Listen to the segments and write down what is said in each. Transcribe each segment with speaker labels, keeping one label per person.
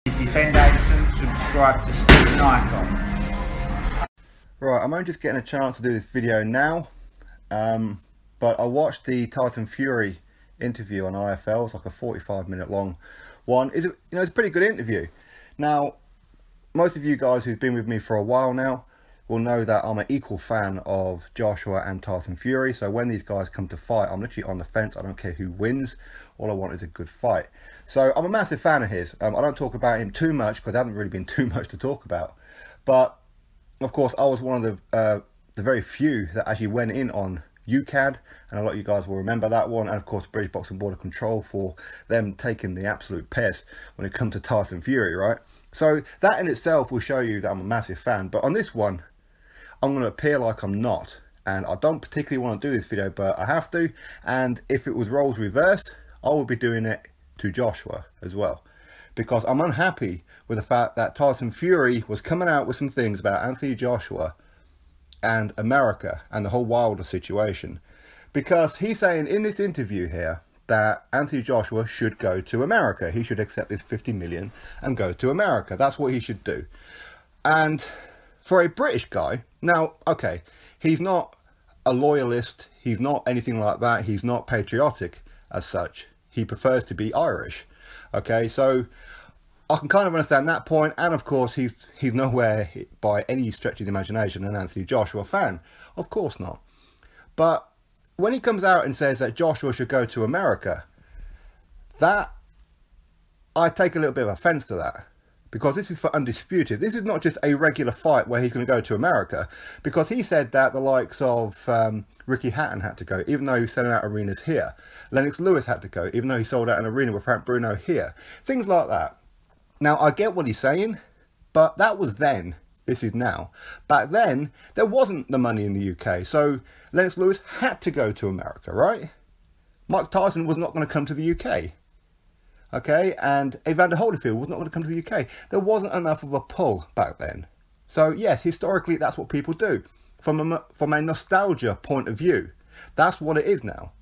Speaker 1: This is Ben Davison. Subscribe to Stephen Icons.
Speaker 2: Right, I'm only just getting a chance to do this video now, but I watched the Tyson Fury interview on IFL. It's like a 45-minute long one. It's a pretty good interview. Now, most of you guys who've been with me for a while now will know that I'm an equal fan of Joshua and Tyson Fury. So when these guys come to fight, I'm literally on the fence. I don't care who wins. All I want is a good fight. So I'm a massive fan of his. I don't talk about him too much because there hasn't really been too much to talk about. But of course, I was one of the very few that actually went in on UCAD, and a lot of you guys will remember that one. And of course, British Boxing Board of Control for them taking the absolute piss when it comes to Tyson Fury, right? So that in itself will show you that I'm a massive fan. But on this one, I'm going to appear like I'm not. And I don't particularly want to do this video, but I have to. And if it was roles reversed, I would be doing it to Joshua as well. Because I'm unhappy with the fact that Tyson Fury was coming out with some things about Anthony Joshua and America and the whole Wilder situation. Because he's saying in this interview here that Anthony Joshua should go to America. He should accept this 50 million and go to America. That's what he should do. And for a British guy, now, okay, he's not a loyalist. He's not anything like that. He's not patriotic as such. He prefers to be Irish. Okay, so I can kind of understand that point. And of course, he's nowhere by any stretch of the imagination an Anthony Joshua fan. Of course not. But when he comes out and says that Joshua should go to America, that I take a little bit of offense to that. Because this is for undisputed. This is not just a regular fight where he's going to go to America. Because he said that the likes of Ricky Hatton had to go, even though he was selling out arenas here. Lennox Lewis had to go, even though he sold out an arena with Frank Bruno here. Things like that. Now, I get what he's saying, but that was then. This is now. Back then, there wasn't the money in the UK. So Lennox Lewis had to go to America, right? Mike Tyson was not going to come to the UK. Okay, and Evander Holyfield was not going to come to the UK. There wasn't enough of a pull back then. So yes, historically, that's what people do. From a nostalgia point of view, that's what it is now.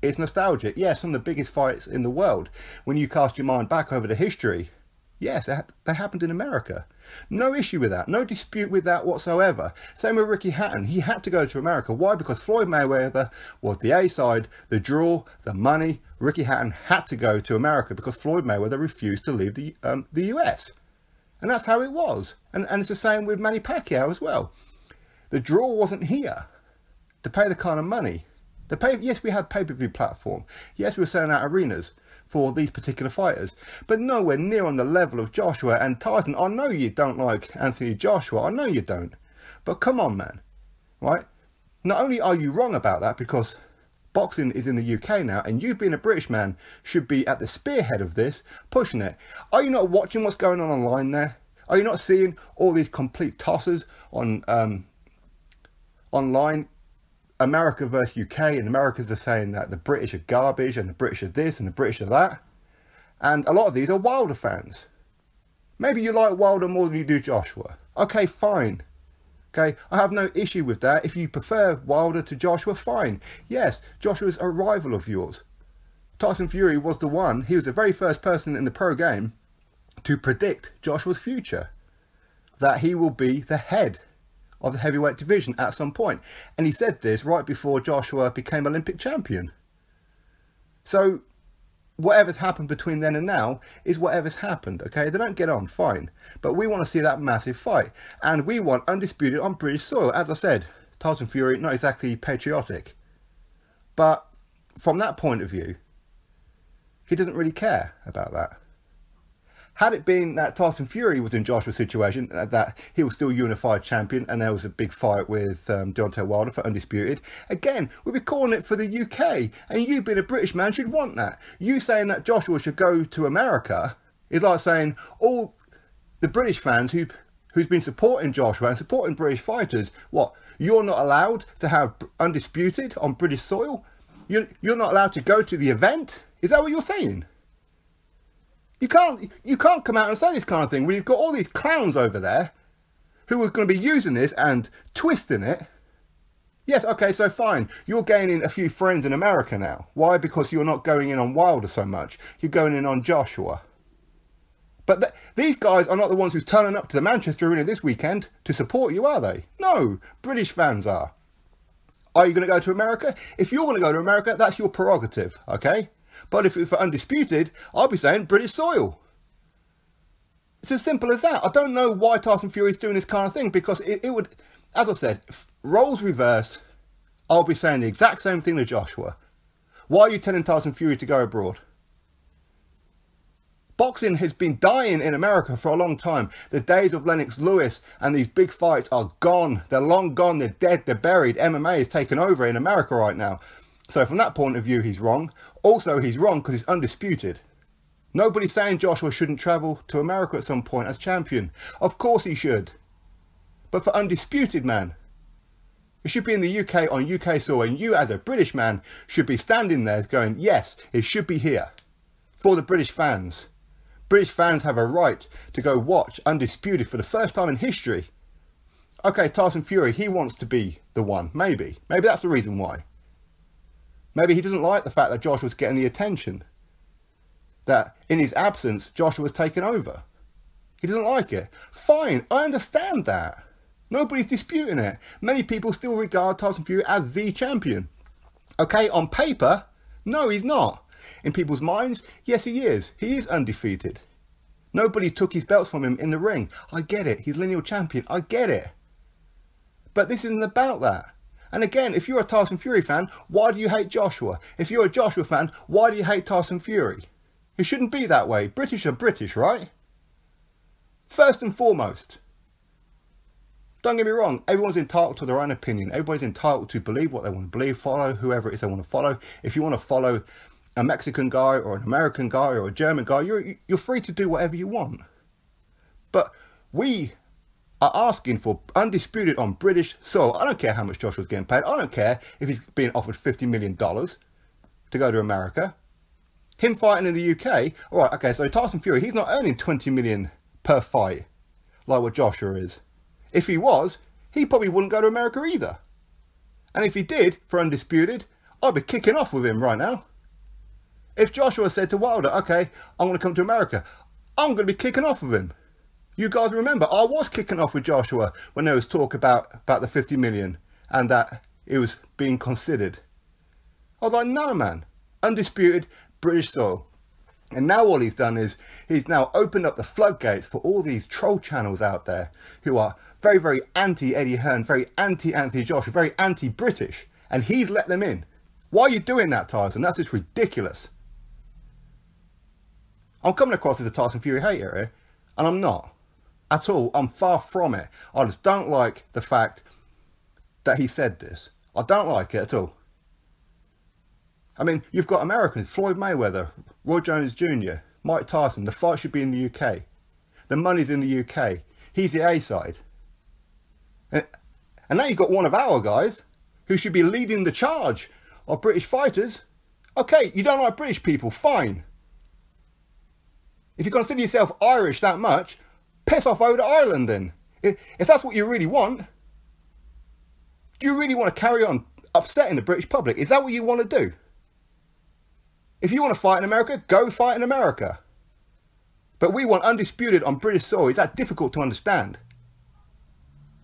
Speaker 2: It's nostalgic. Yes, some of the biggest fights in the world, when you cast your mind back over the history, yes, they happened in America. No issue with that. No dispute with that whatsoever. Same with Ricky Hatton. He had to go to America. Why? Because Floyd Mayweather was the A side, the draw, the money. Ricky Hatton had to go to America because Floyd Mayweather refused to leave the US. And that's how it was. And it's the same with Manny Pacquiao as well. The draw wasn't here to pay the kind of money. Yes, we had pay-per-view platform. Yes, we were selling out arenas for these particular fighters, but nowhere near on the level of Joshua and Tyson. I know you don't like Anthony Joshua, I know you don't, but come on, man, right? Not only are you wrong about that, because boxing is in the UK now, and you being a British man should be at the spearhead of this, pushing it. Are you not watching what's going on online there? Are you not seeing all these complete tosses on online? America versus UK, and Americans are saying that the British are garbage and the British are this and the British are that. And a lot of these are Wilder fans. Maybe you like Wilder more than you do Joshua. Okay, fine. Okay, I have no issue with that. If you prefer Wilder to Joshua, fine. Yes, Joshua's a rival of yours. Tyson Fury was the one, he was the very first person in the pro game to predict Joshua's future. That he will be the head of the heavyweight division at some point. And he said this right before Joshua became Olympic champion. So whatever's happened between then and now is whatever's happened, okay? They don't get on, fine. But we want to see that massive fight. And we want undisputed on British soil. As I said, Tyson Fury, not exactly patriotic. But from that point of view, he doesn't really care about that. Had it been that Tyson Fury was in Joshua's situation, that he was still unified champion and there was a big fight with Deontay Wilder for undisputed, again, we'd be calling it for the UK. And you being a British man should want that. You saying that Joshua should go to America is like saying all the British fans who's been supporting Joshua and supporting British fighters, what, you're not allowed to have undisputed on British soil? You're not allowed to go to the event? Is that what you're saying? You can't come out and say this kind of thing when you've got all these clowns over there who are going to be using this and twisting it. Yes, okay, so fine. You're gaining a few friends in America now. Why? Because you're not going in on Wilder so much. You're going in on Joshua. But these guys are not the ones who's turning up to the Manchester Arena this weekend to support you, are they? No, British fans are. Are you going to go to America? If you're going to go to America, that's your prerogative, okay? But if it's for Undisputed, I'll be saying British soil. It's as simple as that. I don't know why Tyson Fury is doing this kind of thing, because it would, as I said, roles reverse, I'll be saying the exact same thing to Joshua. Why are you telling Tyson Fury to go abroad? Boxing has been dying in America for a long time. The days of Lennox Lewis and these big fights are gone. They're long gone. They're dead. They're buried. MMA is taken over in America right now. So from that point of view, he's wrong. Also, he's wrong because he's undisputed. Nobody's saying Joshua shouldn't travel to America at some point as champion. Of course he should. But for undisputed, man, it should be in the UK on UK soil. And you as a British man should be standing there going, yes, it should be here for the British fans. British fans have a right to go watch Undisputed for the first time in history. Okay, Tyson Fury, he wants to be the one. Maybe that's the reason why. Maybe he doesn't like the fact that Joshua's getting the attention. That in his absence, Joshua's taken over. He doesn't like it. Fine, I understand that. Nobody's disputing it. Many people still regard Tyson Fury as the champion. Okay, on paper, no, he's not. In people's minds, yes, he is. He is undefeated. Nobody took his belts from him in the ring. I get it. He's lineal champion. I get it. But this isn't about that. And again, if you're a Tyson Fury fan, why do you hate Joshua? If you're a Joshua fan, why do you hate Tyson Fury? It shouldn't be that way. British are British, right? First and foremost. Don't get me wrong. Everyone's entitled to their own opinion. Everybody's entitled to believe what they want to believe, follow whoever it is they want to follow. If you want to follow a Mexican guy or an American guy or a German guy, you're free to do whatever you want. But we are asking for Undisputed on British soil. I don't care how much Joshua's getting paid. I don't care if he's being offered $50 million to go to America. Him fighting in the UK, all right, okay, so Tyson Fury, he's not earning 20 million per fight like what Joshua is. If he was, he probably wouldn't go to America either. And if he did, for Undisputed, I'd be kicking off with him right now. If Joshua said to Wilder, okay, I'm going to come to America, I'm going to be kicking off with him. You guys remember, I was kicking off with Joshua when there was talk about the 50 million and that it was being considered. I was like, no, man. Undisputed, British soil. And now all he's done is he's now opened up the floodgates for all these troll channels out there who are very, very anti-Eddie Hearn, very anti-Anthony Joshua, very anti-British. And he's let them in. Why are you doing that, Tyson? That's just ridiculous. I'm coming across as a Tyson Fury hater here, and I'm not. At all. I'm far from it. I just don't like the fact that he said this. I don't like it at all. I mean, you've got Americans, Floyd Mayweather, Roy Jones Jr., Mike Tyson. The fight should be in the UK. The money's in the UK. He's the A-side. And now you've got one of our guys who should be leading the charge of British fighters. Okay, you don't like British people, fine. If you consider yourself Irish that much, piss off over to Ireland then. If that's what you really want, do you really want to carry on upsetting the British public? Is that what you want to do? If you want to fight in America, go fight in America. But we want Undisputed on British soil. Is that difficult to understand?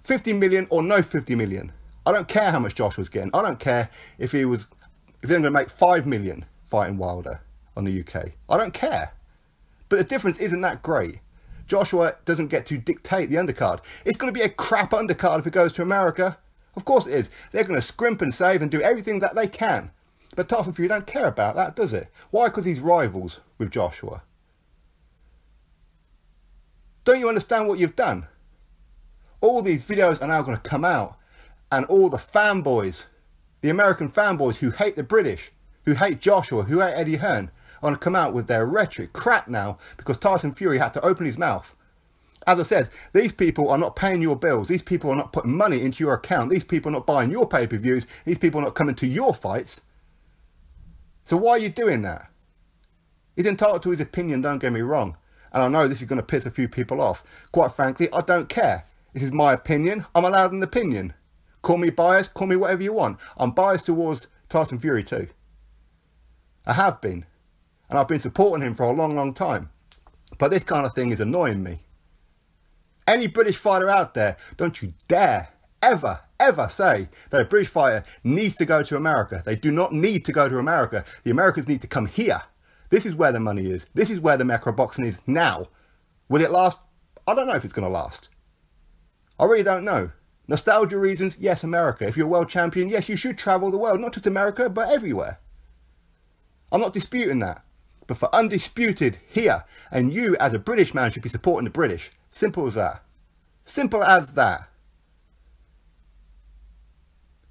Speaker 2: 50 million or no 50 million. I don't care how much Joshua's getting. I don't care if they're going to make 5 million fighting Wilder on the UK. I don't care. But the difference isn't that great. Joshua doesn't get to dictate the undercard. It's going to be a crap undercard if it goes to America. Of course it is. They're going to scrimp and save and do everything that they can. But Tyson Fury don't care about that, does it? Why? Because he's rivals with Joshua. Don't you understand what you've done? All these videos are now going to come out, and all the fanboys, the American fanboys who hate the British, who hate Joshua, who hate Eddie Hearn, are going to come out with their rhetoric crap now because Tyson Fury had to open his mouth. As I said, these people are not paying your bills. These people are not putting money into your account. These people are not buying your pay-per-views. These people are not coming to your fights. So why are you doing that? He's entitled to his opinion, don't get me wrong. And I know this is going to piss a few people off. Quite frankly, I don't care. This is my opinion. I'm allowed an opinion. Call me biased, call me whatever you want. I'm biased towards Tyson Fury too. I have been. And I've been supporting him for a long, long time. But this kind of thing is annoying me. Any British fighter out there, don't you dare ever say that a British fighter needs to go to America. They do not need to go to America. The Americans need to come here. This is where the money is. This is where the macro boxing is now. Will it last? I don't know if it's going to last. I really don't know. Nostalgia reasons, yes, America. If you're a world champion, yes, you should travel the world. Not just America, but everywhere. I'm not disputing that. But for undisputed here, and you as a British man should be supporting the British. Simple as that. Simple as that.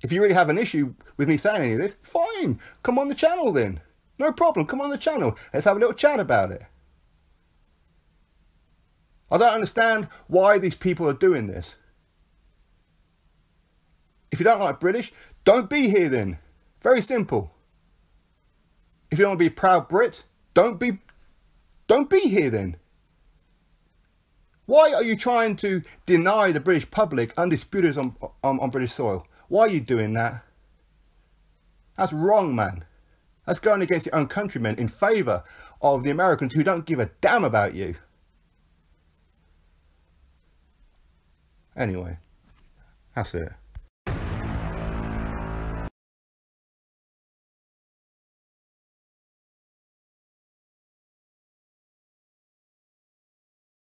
Speaker 2: If you really have an issue with me saying any of this, fine. Come on the channel then. No problem. Come on the channel. Let's have a little chat about it. I don't understand why these people are doing this. If you don't like British, don't be here then. Very simple. If you don't want to be a proud Brit, don't be here then. Why are you trying to deny the British public undisputeds on British soil? Why are you doing that? That's wrong, man. That's going against your own countrymen in favour of the Americans who don't give a damn about you. Anyway, that's it.